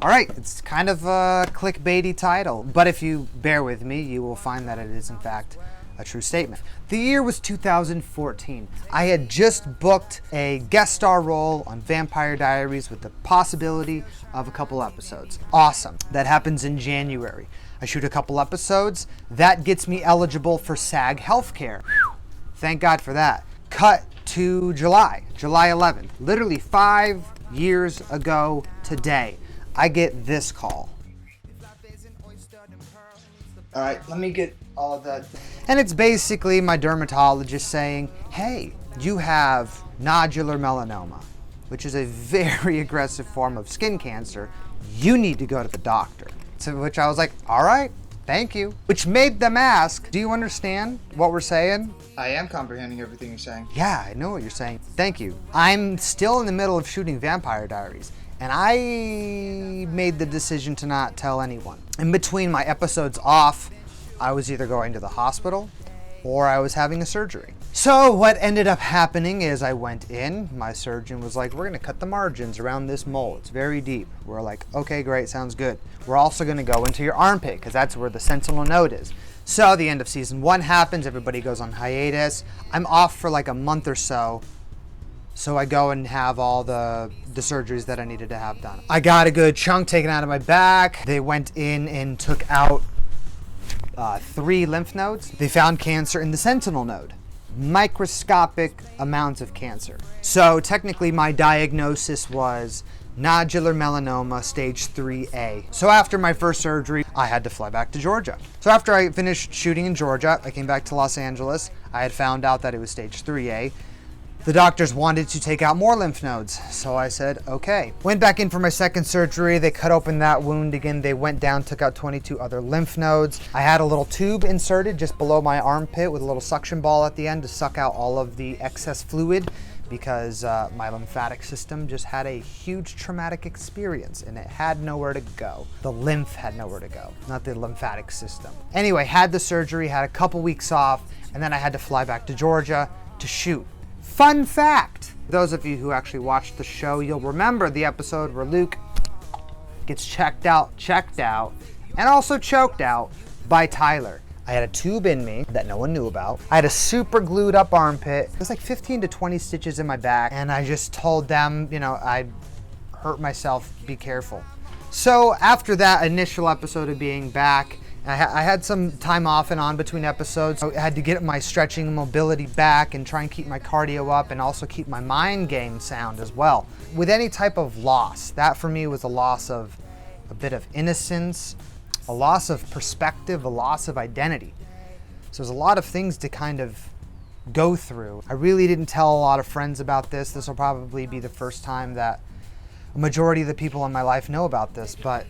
All right, it's kind of a clickbaity title, but if you bear with me, you will find that it is in fact a true statement. The year was 2014. I had just booked a guest star role on Vampire Diaries with the possibility of a couple episodes. Awesome. That happens in January. I shoot a couple episodes. That gets me eligible for SAG healthcare. Thank God for that. Cut to July 11th. Literally 5 years ago today, I get this call. All right, let me get all that. And it's basically my dermatologist saying, hey, you have nodular melanoma, which is a very aggressive form of skin cancer. You need to go to the doctor. To which I was like, all right, thank you. Which made them ask, do you understand what we're saying? I am comprehending everything you're saying. Yeah, I know what you're saying. Thank you. I'm still in the middle of shooting Vampire Diaries, and I made the decision to not tell anyone. In between my episodes off, I was either going to the hospital or I was having a surgery. So what ended up happening is I went in, my surgeon was like, we're gonna cut the margins around this mole. It's very deep. We're like, okay, great, sounds good. We're also gonna go into your armpit because that's where the sentinel node is. So the end of season 1 happens, everybody goes on hiatus. I'm off for like a month or so. So I go and have all the surgeries that I needed to have done. I got a good chunk taken out of my back. They went in and took out 3 lymph nodes. They found cancer in the sentinel node. Microscopic amounts of cancer. So technically my diagnosis was nodular melanoma stage 3A. So after my first surgery, I had to fly back to Georgia. So after I finished shooting in Georgia, I came back to Los Angeles. I had found out that it was stage 3A. The doctors wanted to take out more lymph nodes, so I said, okay. Went back in for my second surgery. They cut open that wound again. They went down, took out 22 other lymph nodes. I had a little tube inserted just below my armpit with a little suction ball at the end to suck out all of the excess fluid because my lymphatic system just had a huge traumatic experience and it had nowhere to go. The lymph had nowhere to go, not the lymphatic system. Anyway, had the surgery, had a couple weeks off, and then I had to fly back to Georgia to shoot. Fun fact, those of you who actually watched the show, you'll remember the episode where Luke gets checked out, and also choked out by Tyler. I had a tube in me that no one knew about. I had a super glued up armpit. There's like 15 to 20 stitches in my back, and I just told them, you know, I hurt myself, be careful. So after that initial episode of being back, I had some time off and on between episodes. I had to get my stretching and mobility back and try and keep my cardio up and also keep my mind game sound as well. With any type of loss, that for me was a loss of a bit of innocence, a loss of perspective, a loss of identity. So there's a lot of things to kind of go through. I really didn't tell a lot of friends about this. This will probably be the first time that a majority of the people in my life know about this, but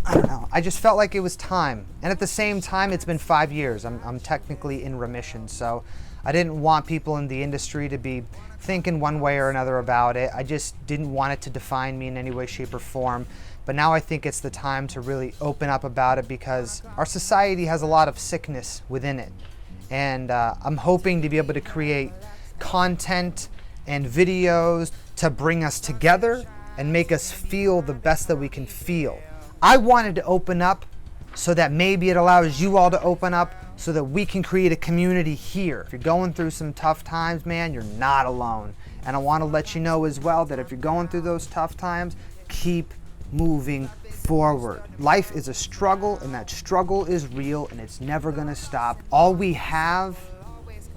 I don't know. I just felt like it was time. And at the same time, it's been 5 years. I'm technically in remission, so I didn't want people in the industry to be thinking one way or another about it. I just didn't want it to define me in any way, shape, or form. But now I think it's the time to really open up about it because our society has a lot of sickness within it. And I'm hoping to be able to create content and videos to bring us together and make us feel the best that we can feel. I wanted to open up so that maybe it allows you all to open up so that we can create a community here. If you're going through some tough times, man, you're not alone. And I want to let you know as well that if you're going through those tough times, keep moving forward. Life is a struggle, and that struggle is real, and it's never going to stop. All we have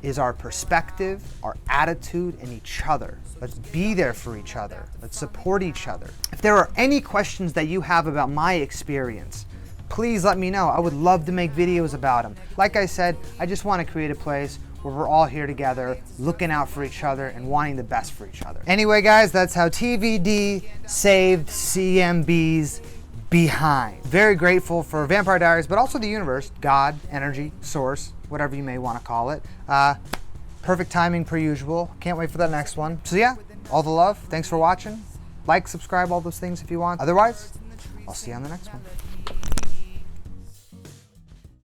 is our perspective, our attitude, and each other. Let's be there for each other. Let's support each other. If there are any questions that you have about my experience, please let me know. I would love to make videos about them. Like I said, I just want to create a place where we're all here together, looking out for each other and wanting the best for each other. Anyway, guys, that's how TVD saved CMB's behind. Very grateful for Vampire Diaries, but also the universe, God, energy, source, whatever you may want to call it. Perfect timing per usual. Can't wait for that next one. So yeah, all the love. Thanks for watching. Like, subscribe, all those things if you want. Otherwise, I'll see you on the next one.